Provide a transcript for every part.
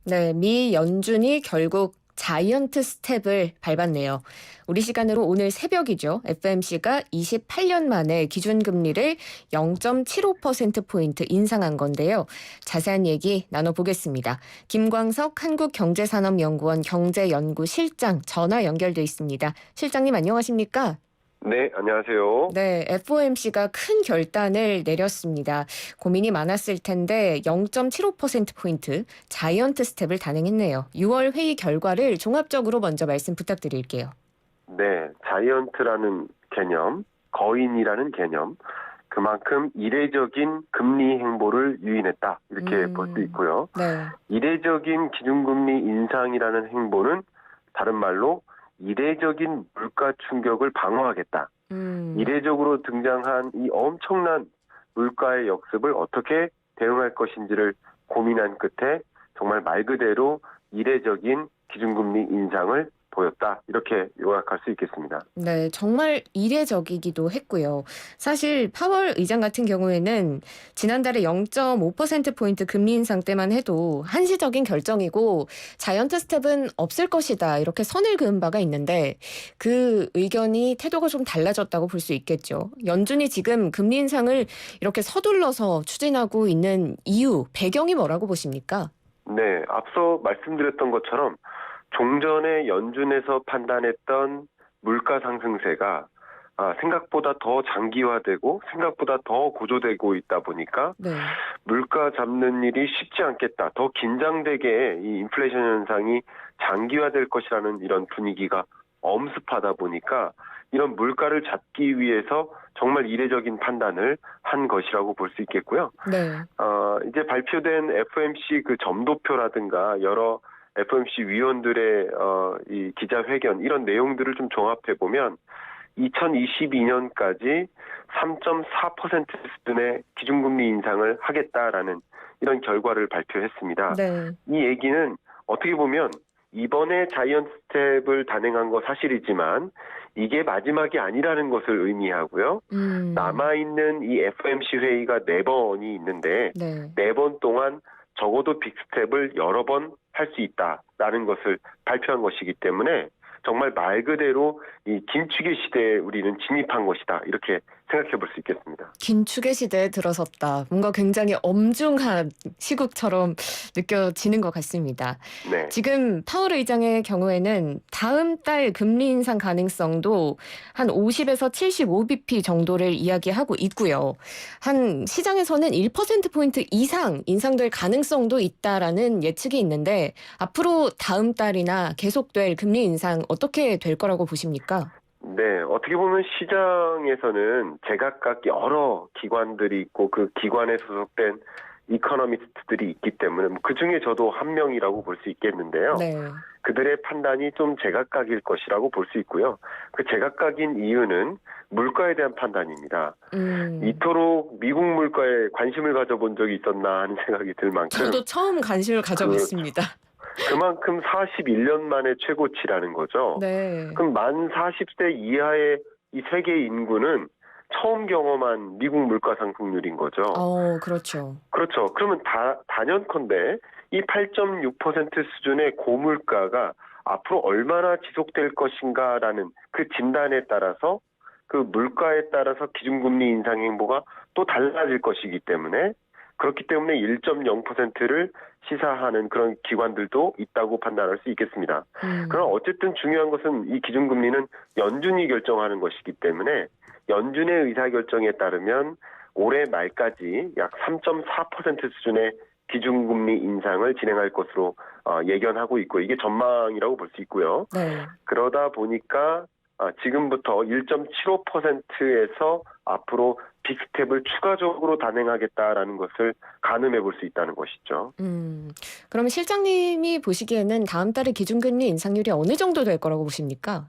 네, 미 연준이 결국 자이언트 스텝을 밟았네요. 우리 시간으로 오늘 새벽이죠. FMC가 28년 만에 기준금리를 0.75%포인트 인상한 건데요. 자세한 얘기 나눠보겠습니다. 김광석 한국경제산업연구원 경제연구실장 전화 연결돼 있습니다. 실장님 안녕하십니까? 네, 안녕하세요. 네, FOMC가 큰 결단을 내렸습니다. 고민이 많았을 텐데 0.75%포인트 자이언트 스텝을 단행했네요. 6월 회의 결과를 종합적으로 먼저 말씀 부탁드릴게요. 네, 자이언트라는 개념, 거인이라는 개념, 그만큼 이례적인 금리 행보를 유인했다. 이렇게 볼 수 있고요. 네. 이례적인 기준금리 인상이라는 행보는 다른 말로 이례적인 물가 충격을 방어하겠다. 음, 이례적으로 등장한 이 엄청난 물가의 역습을 어떻게 대응할 것인지를 고민한 끝에 정말 말 그대로 이례적인 기준금리 인상을 보였다. 이렇게 요약할 수 있겠습니다. 네, 정말 이례적이기도 했고요. 사실 파월 의장 같은 경우에는 지난달에 0.5%포인트 금리 인상 때만 해도 한시적인 결정이고 자이언트 스텝은 없을 것이다. 이렇게 선을 그은 바가 있는데 그 의견이 태도가 좀 달라졌다고 볼 수 있겠죠. 연준이 지금 금리 인상을 이렇게 서둘러서 추진하고 있는 이유, 배경이 뭐라고 보십니까? 네, 앞서 말씀드렸던 것처럼 종전에 연준에서 판단했던 물가 상승세가 생각보다 더 장기화되고 생각보다 더 고조되고 있다 보니까 네. 물가 잡는 일이 쉽지 않겠다. 더 긴장되게 이 인플레이션 현상이 장기화될 것이라는 이런 분위기가 엄습하다 보니까 이런 물가를 잡기 위해서 정말 이례적인 판단을 한 것이라고 볼 수 있겠고요. 네. 이제 발표된 FOMC 그 점도표라든가 여러 FOMC 위원들의 이 기자회견 이런 내용들을 좀 종합해 보면 2022년까지 3.4% 수준의 기준금리 인상을 하겠다라는 이런 결과를 발표했습니다. 네. 이 얘기는 어떻게 보면 이번에 자이언트 스텝을 단행한 거 사실이지만 이게 마지막이 아니라는 것을 의미하고요. 음. 남아있는 이 FOMC 회의가 4번이 있는데 네. 4번 동안 적어도 빅스텝을 여러 번 할 수 있다라는 것을 발표한 것이기 때문에 정말 말 그대로 이 긴축의 시대에 우리는 진입한 것이다. 이렇게 생각해 볼 수 있겠습니다. 긴축의 시대에 들어섰다. 뭔가 굉장히 엄중한 시국처럼 느껴지는 것 같습니다. 네. 지금 파월 의장의 경우에는 다음 달 금리 인상 가능성도 한 50에서 75bp 정도를 이야기하고 있고요. 한 시장에서는 1%포인트 이상 인상될 가능성도 있다라는 예측이 있는데 앞으로 다음 달이나 계속될 금리 인상 어떻게 될 거라고 보십니까? 네, 어떻게 보면 시장에서는 제각각 여러 기관들이 있고 그 기관에 소속된 이코노미스트들이 있기 때문에 그 중에 저도 한 명이라고 볼 수 있겠는데요. 네. 그들의 판단이 좀 제각각일 것이라고 볼 수 있고요. 그 제각각인 이유는 물가에 대한 판단입니다. 음. 이토록 미국 물가에 관심을 가져본 적이 있었나 하는 생각이 들 만큼 저도 처음 관심을 그렇죠. 가져봤습니다. 그만큼 41년 만에 최고치라는 거죠. 네. 그럼 만 40세 이하의 이 세계 인구는 처음 경험한 미국 물가 상승률인 거죠. 그렇죠. 그렇죠. 그러면 단연컨대 이 8.6% 수준의 고물가가 앞으로 얼마나 지속될 것인가라는 그 진단에 따라서 그 물가에 따라서 기준금리 인상 행보가 또 달라질 것이기 때문에 그렇기 때문에 1.0%를 시사하는 그런 기관들도 있다고 판단할 수 있겠습니다. 음. 그럼 어쨌든 중요한 것은 이 기준금리는 연준이 결정하는 것이기 때문에 연준의 의사결정에 따르면 올해 말까지 약 3.4% 수준의 기준금리 인상을 진행할 것으로 예견하고 있고 이게 전망이라고 볼 수 있고요. 네. 그러다 보니까 지금부터 1.75%에서 앞으로 빅스텝을 추가적으로 단행하겠다라는 것을 가늠해 볼 수 있다는 것이죠. 그러면 실장님이 보시기에는 다음 달에 기준금리 인상률이 어느 정도 될 거라고 보십니까?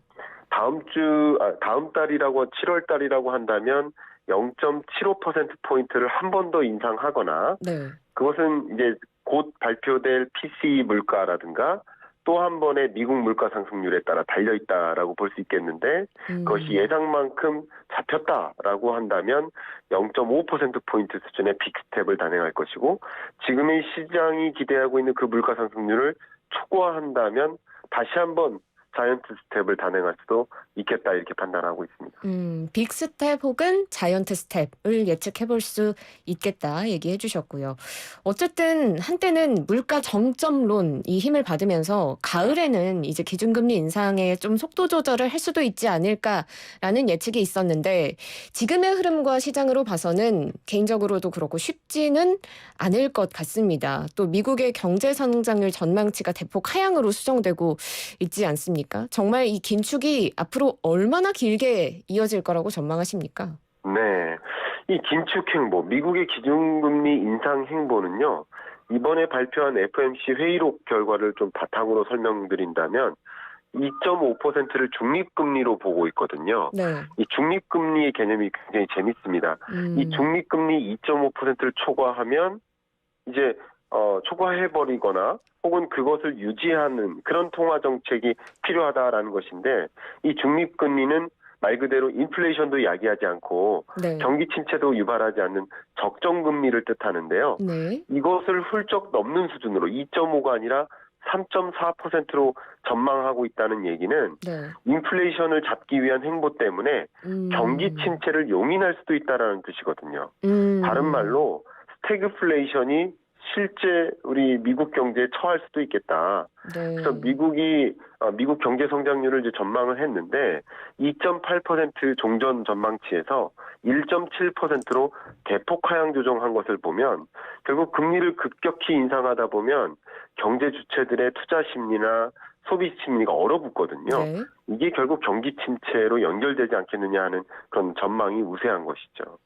다음 달이라고 7월 달이라고 한다면 0.75%포인트를 한 번 더 인상하거나 네. 그것은 이제 곧 발표될 PCE 물가라든가 또 한 번의 미국 물가 상승률에 따라 달려 있다라고 볼 수 있겠는데 그것이 예상만큼 잡혔다라고 한다면 0.5%포인트 수준의 빅스텝을 단행할 것이고 지금의 시장이 기대하고 있는 그 물가 상승률을 초과한다면 다시 한번 자이언트 스텝을 단행할 수도 있겠다 이렇게 판단하고 있습니다. 빅스텝 혹은 자이언트 스텝을 예측해 볼 수 있겠다 얘기해 주셨고요. 어쨌든 한때는 물가 정점론이 힘을 받으면서 가을에는 이제 기준금리 인상에 좀 속도 조절을 할 수도 있지 않을까라는 예측이 있었는데 지금의 흐름과 시장으로 봐서는 개인적으로도 그렇고 쉽지는 않을 것 같습니다. 또 미국의 경제 성장률 전망치가 대폭 하향으로 수정되고 있지 않습니까? 정말 이 긴축이 앞으로 얼마나 길게 이어질 거라고 전망하십니까? 네. 이 긴축 행보, 미국의 기준금리 인상 행보는요, 이번에 발표한 FOMC 회의록 결과를 좀 바탕으로 설명드린다면 2.5%를 중립금리로 보고 있거든요. 네. 이 중립금리의 개념이 굉장히 재밌습니다. 이 중립금리 2.5%를 초과하면 이제 초과해버리거나 혹은 그것을 유지하는 그런 통화 정책이 필요하다라는 것인데 이 중립금리는 말 그대로 인플레이션도 야기하지 않고 네. 경기 침체도 유발하지 않는 적정금리를 뜻하는데요. 네. 이것을 훌쩍 넘는 수준으로 2.5가 아니라 3.4%로 전망하고 있다는 얘기는 네. 인플레이션을 잡기 위한 행보 때문에 경기 침체를 용인할 수도 있다라는 뜻이거든요. 다른 말로 스태그플레이션이 실제 우리 미국 경제에 처할 수도 있겠다. 네. 그래서 미국 경제 성장률을 이제 전망을 했는데 2.8% 종전 전망치에서 1.7%로 대폭 하향 조정한 것을 보면 결국 금리를 급격히 인상하다 보면 경제 주체들의 투자 심리나 소비 심리가 얼어붙거든요. 네. 이게 결국 경기 침체로 연결되지 않겠느냐 하는 그런 전망이 우세한 것이죠.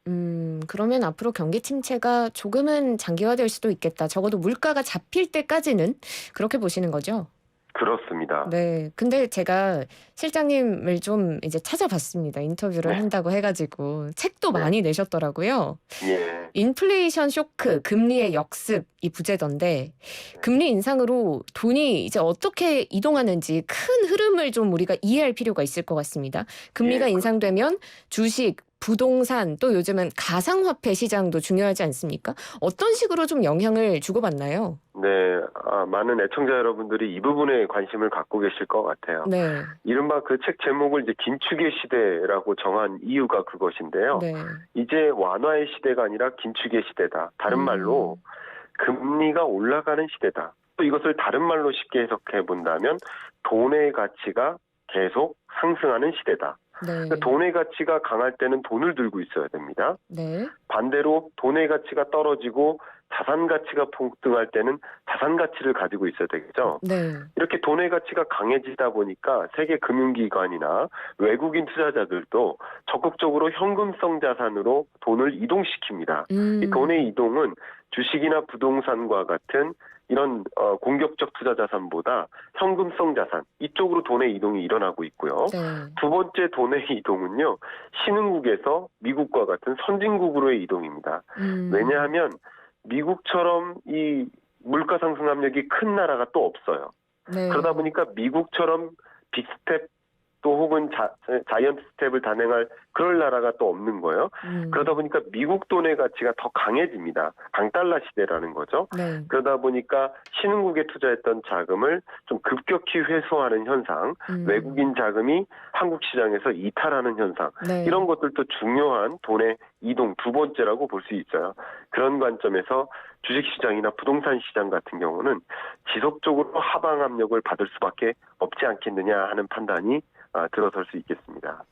그러면 앞으로 경기 침체가 조금은 장기화될 수도 있겠다. 적어도 물가가 잡힐 때까지는 그렇게 보시는 거죠? 그렇습니다. 네. 근데 제가 실장님을 좀 이제 찾아봤습니다. 인터뷰를 네. 한다고 해가지고 책도 네. 많이 내셨더라고요. 예. 인플레이션 쇼크, 금리의 역습이 부제던데 금리 인상으로 돈이 이제 어떻게 이동하는지 큰 흐름을 좀 우리가 이해할 필요가 있을 것 같습니다. 금리가 예, 인상되면 주식, 부동산 또 요즘은 가상화폐 시장도 중요하지 않습니까? 어떤 식으로 좀 영향을 주고받나요? 네, 많은 애청자 여러분들이 이 부분에 관심을 갖고 계실 것 같아요. 네. 이른바 그 책 제목을 이제 긴축의 시대라고 정한 이유가 그것인데요. 네. 이제 완화의 시대가 아니라 긴축의 시대다. 다른 말로 금리가 올라가는 시대다. 또 이것을 다른 말로 쉽게 해석해 본다면 돈의 가치가 계속 상승하는 시대다. 네. 돈의 가치가 강할 때는 돈을 들고 있어야 됩니다. 네. 반대로 돈의 가치가 떨어지고 자산 가치가 폭등할 때는 자산 가치를 가지고 있어야 되겠죠. 네. 이렇게 돈의 가치가 강해지다 보니까 세계 금융기관이나 외국인 투자자들도 적극적으로 현금성 자산으로 돈을 이동시킵니다. 이 돈의 이동은 주식이나 부동산과 같은 이런 공격적 투자 자산보다 현금성 자산 이쪽으로 돈의 이동이 일어나고 있고요. 네. 두 번째 돈의 이동은요. 신흥국에서 미국과 같은 선진국으로의 이동입니다. 왜냐하면 미국처럼 이 물가 상승 압력이 큰 나라가 또 없어요. 네. 그러다 보니까 미국처럼 빅스텝 또 혹은 자이언트 스텝을 단행할 그럴 나라가 또 없는 거예요. 그러다 보니까 미국 돈의 가치가 더 강해집니다. 강달러 시대라는 거죠. 네. 그러다 보니까 신흥국에 투자했던 자금을 좀 급격히 회수하는 현상, 외국인 자금이 한국 시장에서 이탈하는 현상, 네. 이런 것들도 중요한 돈의 이동 두 번째라고 볼 수 있어요. 그런 관점에서 주식시장이나 부동산 시장 같은 경우는 지속적으로 하방 압력을 받을 수밖에 없지 않겠느냐 하는 판단이 들어설 수 있겠습니다.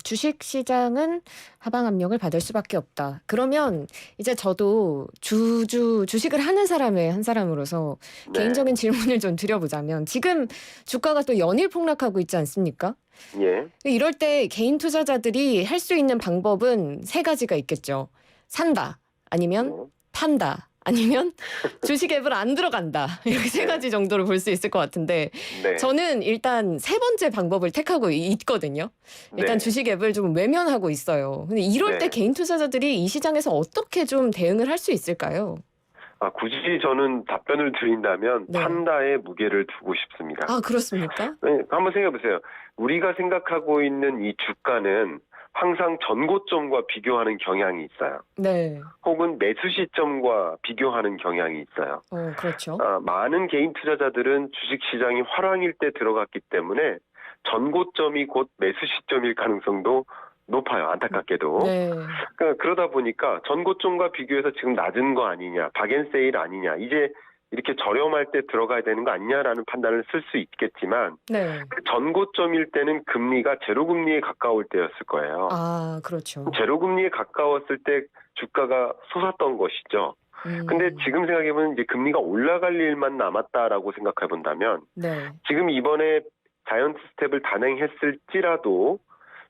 주식 시장은 하방 압력을 받을 수밖에 없다. 그러면 이제 저도 주식을 하는 사람의 한 사람으로서 네. 개인적인 질문을 좀 드려보자면 지금 주가가 또 연일 폭락하고 있지 않습니까? 예. 이럴 때 개인 투자자들이 할 수 있는 방법은 세 가지가 있겠죠. 산다, 아니면 판다, 아니면 주식 앱을 안 들어간다. 이렇게 세 가지 정도로 볼 수 있을 것 같은데 네. 저는 일단 세 번째 방법을 택하고 있거든요. 일단 네. 주식 앱을 좀 외면하고 있어요. 근데 이럴 때 네. 개인 투자자들이 이 시장에서 어떻게 좀 대응을 할 수 있을까요? 굳이 저는 답변을 드린다면 네. 판다에 무게를 두고 싶습니다. 아, 그렇습니까? 네, 한번 생각해 보세요. 우리가 생각하고 있는 이 주가는 항상 전고점과 비교하는 경향이 있어요. 네. 혹은 매수 시점과 비교하는 경향이 있어요. 그렇죠. 많은 개인 투자자들은 주식시장이 화랑일 때 들어갔기 때문에 전고점이 곧 매수 시점일 가능성도 높아요. 안타깝게도. 네. 그러다 보니까 전고점과 비교해서 지금 낮은 거 아니냐, 박앤세일 아니냐, 이제 이렇게 저렴할 때 들어가야 되는 거 아니냐라는 판단을 쓸 수 있겠지만 네. 그 전고점일 때는 금리가 제로금리에 가까울 때였을 거예요. 아, 그렇죠. 제로금리에 가까웠을 때 주가가 솟았던 것이죠. 근데 지금 생각해보면 이제 금리가 올라갈 일만 남았다라고 생각해 본다면 네. 지금 이번에 자이언트 스텝을 단행했을지라도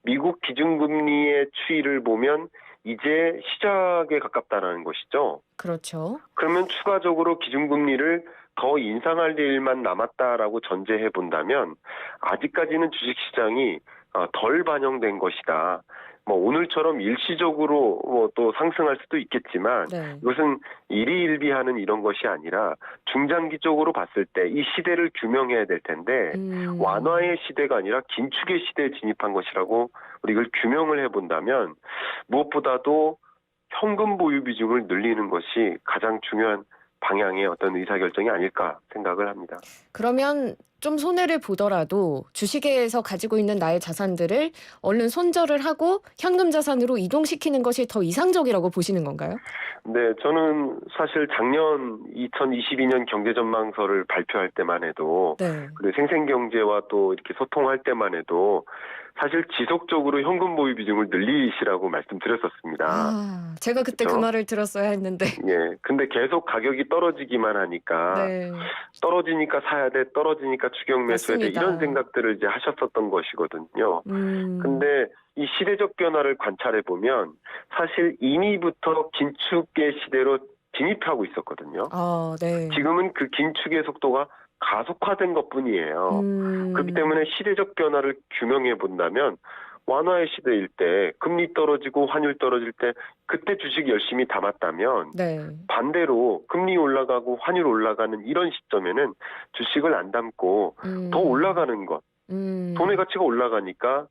미국 기준금리의 추이를 보면 이제 시작에 가깝다라는 것이죠. 그렇죠. 그러면 추가적으로 기준금리를 더 인상할 일만 남았다라고 전제해 본다면 아직까지는 주식시장이 덜 반영된 것이다. 오늘처럼 일시적으로 또 상승할 수도 있겠지만 네. 이것은 일희일비하는 이런 것이 아니라 중장기적으로 봤을 때 이 시대를 규명해야 될 텐데 완화의 시대가 아니라 긴축의 시대에 진입한 것이라고 우리 이걸 규명을 해본다면 무엇보다도 현금 보유 비중을 늘리는 것이 가장 중요한 방향의 어떤 의사결정이 아닐까 생각을 합니다. 그러면 좀 손해를 보더라도 주식에서 가지고 있는 나의 자산들을 얼른 손절을 하고 현금 자산으로 이동시키는 것이 더 이상적이라고 보시는 건가요? 네, 저는 사실 작년 2022년 경제전망서를 발표할 때만 해도 네. 그리고 생생경제와 또 이렇게 소통할 때만 해도 사실 지속적으로 현금 보유 비중을 늘리시라고 말씀드렸었습니다. 제가 그때 그 그렇죠? 말을 들었어야 했는데. 예, 근데 계속 가격이 떨어지기만 하니까 네. 떨어지니까 사야 돼, 떨어지니까 추격 매수해야 돼 맞습니다. 이런 생각들을 이제 하셨었던 것이거든요. 근데 이 시대적 변화를 관찰해 보면 사실 이미부터 긴축의 시대로 진입하고 있었거든요. 네. 지금은 그 긴축의 속도가 가속화된 것뿐이에요. 그렇기 때문에 시대적 변화를 규명해 본다면 완화의 시대일 때 금리 떨어지고 환율 떨어질 때 그때 주식 열심히 담았다면 네. 반대로 금리 올라가고 환율 올라가는 이런 시점에는 주식을 안 담고 더 올라가는 것, 돈의 가치가 올라가니까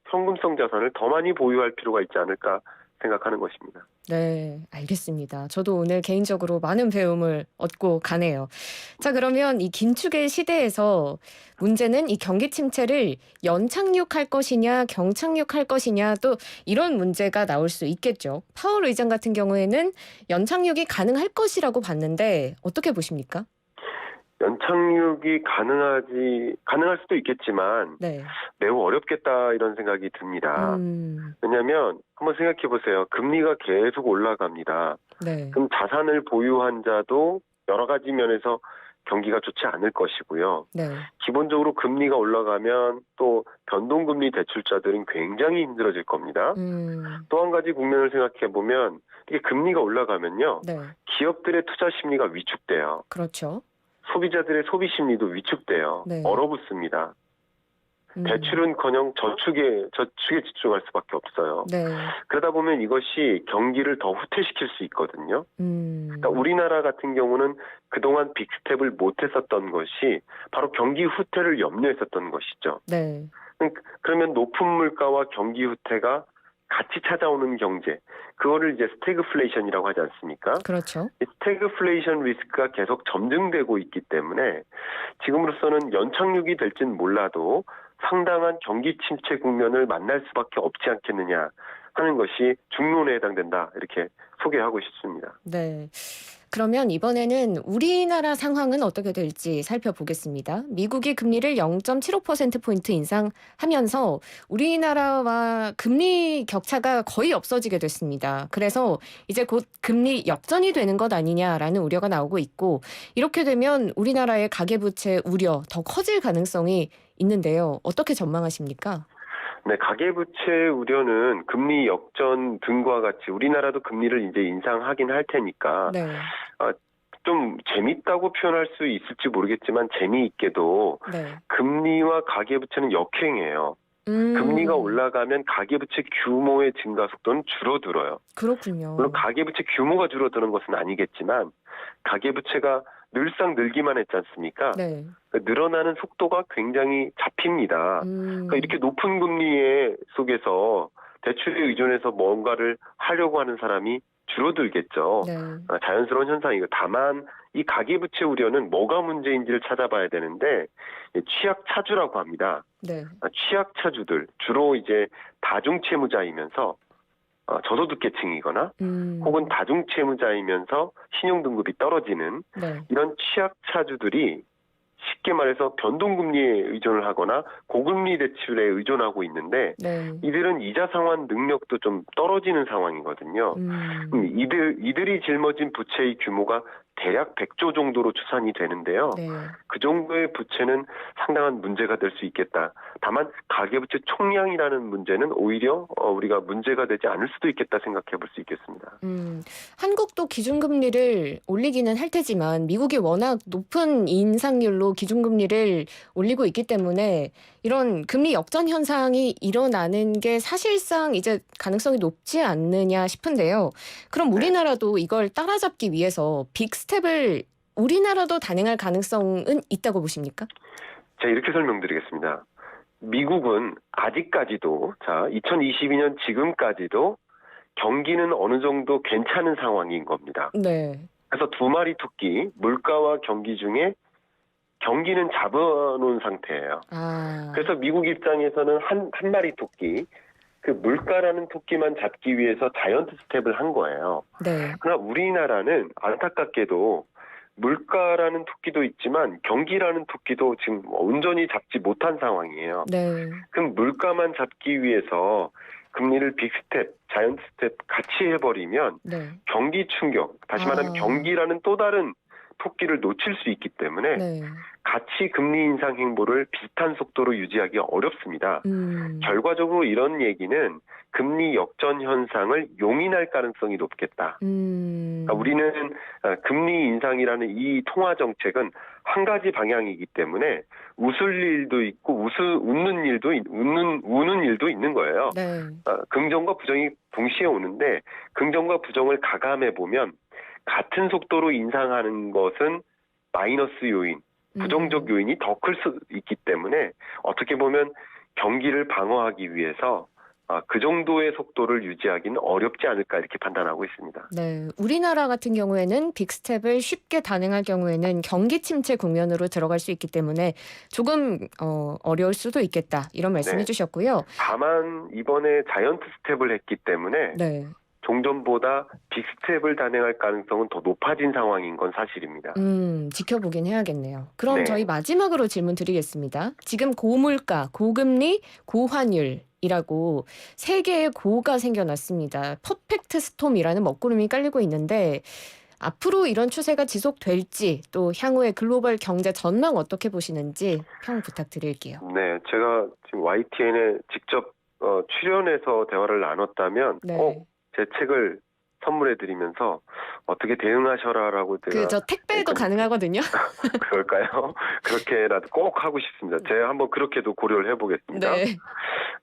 현금성 자산을 더 많이 보유할 필요가 있지 않을까 생각하는 것입니다. 네, 알겠습니다. 저도 오늘 개인적으로 많은 배움을 얻고 가네요. 자, 그러면 이 긴축의 시대에서 문제는 이 경기 침체를 연착륙할 것이냐, 경착륙할 것이냐, 또 이런 문제가 나올 수 있겠죠. 파월 의장 같은 경우에는 연착륙이 가능할 것이라고 봤는데 어떻게 보십니까? 연착륙이 가능할 수도 있겠지만 네. 매우 어렵겠다 이런 생각이 듭니다. 왜냐하면 한번 생각해 보세요. 금리가 계속 올라갑니다. 네. 그럼 자산을 보유한 자도 여러 가지 면에서 경기가 좋지 않을 것이고요. 네. 기본적으로 금리가 올라가면 또 변동금리 대출자들은 굉장히 힘들어질 겁니다. 또 한 가지 국면을 생각해 보면 이게 금리가 올라가면요. 네. 기업들의 투자 심리가 위축돼요. 그렇죠. 소비자들의 소비 심리도 위축돼요. 네. 얼어붙습니다. 대출은커녕 저축에 집중할 수밖에 없어요. 네. 그러다 보면 이것이 경기를 더 후퇴시킬 수 있거든요. 그러니까 우리나라 같은 경우는 그동안 빅스텝을 못했었던 것이 바로 경기 후퇴를 염려했었던 것이죠. 네. 그러면 높은 물가와 경기 후퇴가 같이 찾아오는 경제, 그거를 이제 스태그플레이션이라고 하지 않습니까? 그렇죠. 이 스태그플레이션 리스크가 계속 점증되고 있기 때문에 지금으로서는 연착륙이 될지는 몰라도 상당한 경기 침체 국면을 만날 수밖에 없지 않겠느냐 하는 것이 중론에 해당된다 이렇게 소개하고 싶습니다. 네. 그러면 이번에는 우리나라 상황은 어떻게 될지 살펴보겠습니다. 미국이 금리를 0.75%포인트 인상하면서 우리나라와 금리 격차가 거의 없어지게 됐습니다. 그래서 이제 곧 금리 역전이 되는 것 아니냐라는 우려가 나오고 있고, 이렇게 되면 우리나라의 가계부채 우려 더 커질 가능성이 있는데요. 어떻게 전망하십니까? 네, 가계부채 우려는 금리 역전 등과 같이 우리나라도 금리를 이제 인상하긴 할 테니까 네. 좀 재밌다고 표현할 수 있을지 모르겠지만 재미있게도 네. 금리와 가계부채는 역행해요. 금리가 올라가면 가계부채 규모의 증가 속도는 줄어들어요. 그렇군요. 물론 가계부채 규모가 줄어드는 것은 아니겠지만 가계부채가 늘상 늘기만 했지 않습니까? 네. 늘어나는 속도가 굉장히 잡힙니다. 그러니까 이렇게 높은 금리 속에서 대출에 의존해서 뭔가를 하려고 하는 사람이 줄어들겠죠. 네. 자연스러운 현상이고, 다만 이 가계부채 우려는 뭐가 문제인지를 찾아봐야 되는데, 취약차주라고 합니다. 네. 취약차주들, 주로 이제 다중채무자이면서 저소득계층이거나 혹은 다중채무자이면서 신용등급이 떨어지는 네. 이런 취약차주들이 쉽게 말해서 변동금리에 의존을 하거나 고금리 대출에 의존하고 있는데, 네. 이들은 이자 상환 능력도 좀 떨어지는 상황이거든요. 이들이 짊어진 부채의 규모가 대략 100조 정도로 추산이 되는데요. 네. 그 정도의 부채는 상당한 문제가 될 수 있겠다. 다만 가계부채 총량이라는 문제는 오히려 우리가 문제가 되지 않을 수도 있겠다 생각해 볼 수 있겠습니다. 한국도 기준금리를 올리기는 할 테지만 미국이 워낙 높은 인상률로 기준금리를 올리고 있기 때문에 이런 금리 역전 현상이 일어나는 게 사실상 이제 가능성이 높지 않느냐 싶은데요. 그럼 우리나라도 이걸 따라잡기 위해서 빅스텝을 우리나라도 단행할 가능성은 있다고 보십니까? 제가 이렇게 설명드리겠습니다. 미국은 아직까지도 2022년 지금까지도 경기는 어느 정도 괜찮은 상황인 겁니다. 네. 그래서 두 마리 토끼, 물가와 경기 중에 경기는 잡아놓은 상태예요. 그래서 미국 입장에서는 한 마리 토끼, 그 물가라는 토끼만 잡기 위해서 자이언트 스텝을 한 거예요. 네. 그러나 우리나라는 안타깝게도 물가라는 토끼도 있지만 경기라는 토끼도 지금 온전히 잡지 못한 상황이에요. 네. 그럼 물가만 잡기 위해서 금리를 빅스텝, 자이언트 스텝 같이 해버리면 네. 경기 충격, 다시 말하면 경기라는 또 다른 토끼를 놓칠 수 있기 때문에 네. 같이 금리 인상 행보를 비슷한 속도로 유지하기 어렵습니다. 결과적으로 이런 얘기는 금리 역전 현상을 용인할 가능성이 높겠다. 그러니까 우리는 금리 인상이라는 이 통화 정책은 한 가지 방향이기 때문에 웃을 일도 있고 우는 일도 있는 거예요. 네. 긍정과 부정이 동시에 오는데 긍정과 부정을 가감해 보면 같은 속도로 인상하는 것은 마이너스 요인, 부정적 요인이 더 클 수 있기 때문에 어떻게 보면 경기를 방어하기 위해서 그 정도의 속도를 유지하기는 어렵지 않을까 이렇게 판단하고 있습니다. 네, 우리나라 같은 경우에는 빅스텝을 쉽게 단행할 경우에는 경기 침체 국면으로 들어갈 수 있기 때문에 조금 어려울 수도 있겠다 이런 말씀해 주셨고요. 다만 이번에 자이언트 스텝을 했기 때문에 네. 종전보다 빅스텝을 단행할 가능성은 더 높아진 상황인 건 사실입니다. 지켜보긴 해야겠네요. 그럼 네. 저희 마지막으로 질문 드리겠습니다. 지금 고물가, 고금리, 고환율이라고 세 개의 고가 생겨났습니다. 퍼펙트 스톰이라는 먹구름이 깔리고 있는데 앞으로 이런 추세가 지속될지 또 향후의 글로벌 경제 전망 어떻게 보시는지 평 부탁드릴게요. 네, 제가 지금 YTN에 직접 출연해서 대화를 나눴다면 네. 꼭 제 책을 선물해드리면서 어떻게 대응하셔라라고 제가 저 택배도 가능하거든요. 그럴까요? 그렇게라도 꼭 하고 싶습니다. 제가 한번 그렇게도 고려를 해보겠습니다. 네.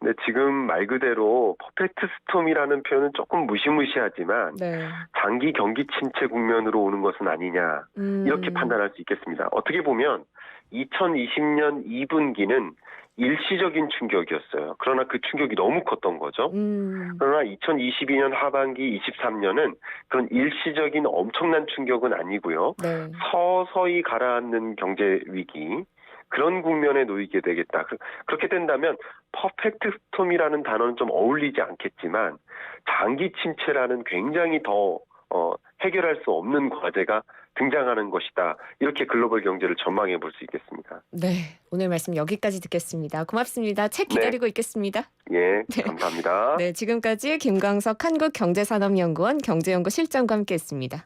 근데 지금 말 그대로 퍼펙트 스톰이라는 표현은 조금 무시무시하지만 네. 장기 경기 침체 국면으로 오는 것은 아니냐 이렇게 판단할 수 있겠습니다. 어떻게 보면 2020년 2분기는 일시적인 충격이었어요. 그러나 그 충격이 너무 컸던 거죠. 그러나 2022년 하반기 23년은 그런 일시적인 엄청난 충격은 아니고요. 네. 서서히 가라앉는 경제 위기, 그런 국면에 놓이게 되겠다. 그렇게 된다면 퍼펙트 스톰이라는 단어는 좀 어울리지 않겠지만 장기 침체라는 굉장히 더 해결할 수 없는 과제가 등장하는 것이다. 이렇게 글로벌 경제를 전망해 볼 수 있겠습니다. 네, 오늘 말씀 여기까지 듣겠습니다. 고맙습니다. 책 기다리고 있겠습니다. 예, 감사합니다. 네, 지금까지 김광석 한국경제산업연구원 경제연구 실장과 함께했습니다.